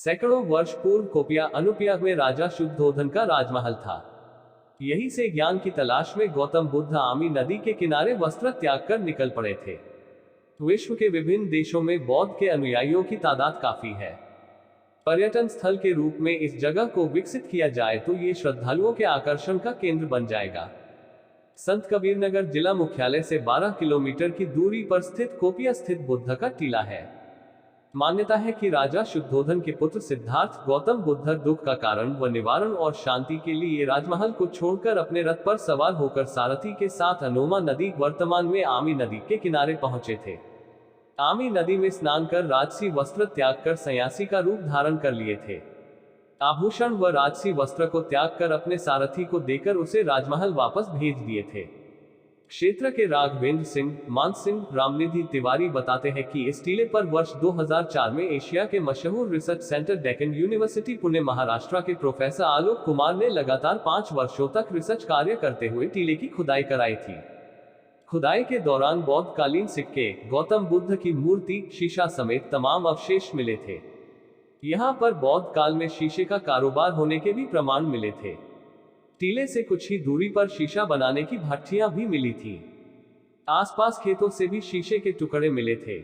सैकड़ों वर्ष पूर्व कोपिया अनुपिया में राजा शुद्धोधन का राजमहल था। यही से ज्ञान की तलाश में गौतम बुद्ध आमी नदी के किनारे वस्त्र त्याग कर निकल पड़े थे। विश्व के विभिन्न देशों में बौद्ध के अनुयायियों की तादाद काफी है। पर्यटन स्थल के रूप में इस जगह को विकसित किया जाए तो ये श्रद्धालुओं के आकर्षण का केंद्र बन जाएगा। संत कबीरनगर जिला मुख्यालय से 12 किलोमीटर की दूरी पर स्थित कोपिया स्थित बुद्ध का टीला है। मान्यता है कि राजा शुद्धोधन के पुत्र सिद्धार्थ गौतम बुद्ध दुख का कारण व निवारण और शांति के लिए राजमहल को छोड़कर अपने रथ पर सवार होकर सारथी के साथ अनोमा नदी वर्तमान में आमी नदी के किनारे पहुंचे थे। आमी नदी में स्नान कर राजसी वस्त्र त्याग कर सन्यासी का रूप धारण कर लिए थे। आभूषण व राजसी वस्त्र को त्याग कर अपने सारथी को देकर उसे राजमहल वापस भेज दिए थे। क्षेत्र के राघवेंद्र सिंह, मान सिंह, रामनिधि तिवारी बताते हैं कि इस टीले पर वर्ष 2004 में एशिया के मशहूर research centre Deccan university Pune Maharashtra के प्रोफेसर आलोक कुमार ने लगातार 5 वर्षों तक रिसर्च कार्य करते हुए टीले की खुदाई कराई थी। खुदाई के दौरान बौद्धकालीन सिक्के, गौतम बुद्ध की मूर्ति, शीशा समेत तमाम अवशेष मिले थे। यहाँ पर बौद्ध काल में शीशे का कारोबार होने के भी प्रमाण मिले थे। टीले से कुछ ही दूरी पर शीशा बनाने की भट्ठियां भी मिली थी। आसपास खेतों से भी शीशे के टुकड़े मिले थे।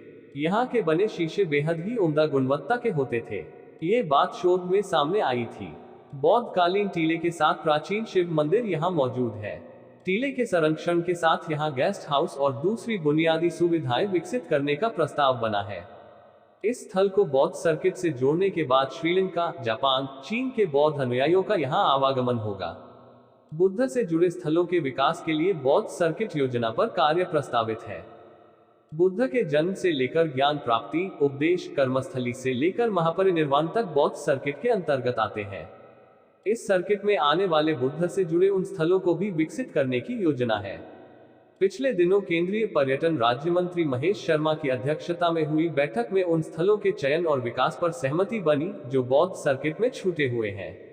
यहाँ के बने शीशे बेहद ही उम्दा गुणवत्ता के होते थे। ये बात शोध में सामने आई थी। बौद्धकालीन टीले के साथ प्राचीन शिव मंदिर यहाँ मौजूद है। टीले के संरक्षण के साथ यहाँ गेस्ट हाउस और दूसरी बुनियादी सुविधाएं विकसित करने का प्रस्ताव बना है। इस स्थल को बौद्ध सर्किट से जोड़ने के बाद श्रीलंका, जापान, चीन के बौद्ध अनुयायियों का यहाँ आवागमन होगा। बुद्ध से जुड़े स्थलों के विकास के लिए बौद्ध सर्किट योजना पर कार्य प्रस्तावित है। बुद्ध के जन्म से लेकर ज्ञान प्राप्ति, उपदेश, कर्मस्थली से लेकर महापरिनिर्वाण तक बौद्ध सर्किट के अंतर्गत आते हैं। इस सर्किट में आने वाले बुद्ध से जुड़े उन स्थलों को भी विकसित करने की योजना है। पिछले दिनों केंद्रीय पर्यटन राज्य मंत्री महेश शर्मा की अध्यक्षता में हुई बैठक में उन स्थलों के चयन और विकास पर सहमति बनी जो बौद्ध सर्किट में छूटे हुए हैं।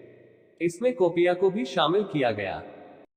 इसमें कोपिया को भी शामिल किया गया।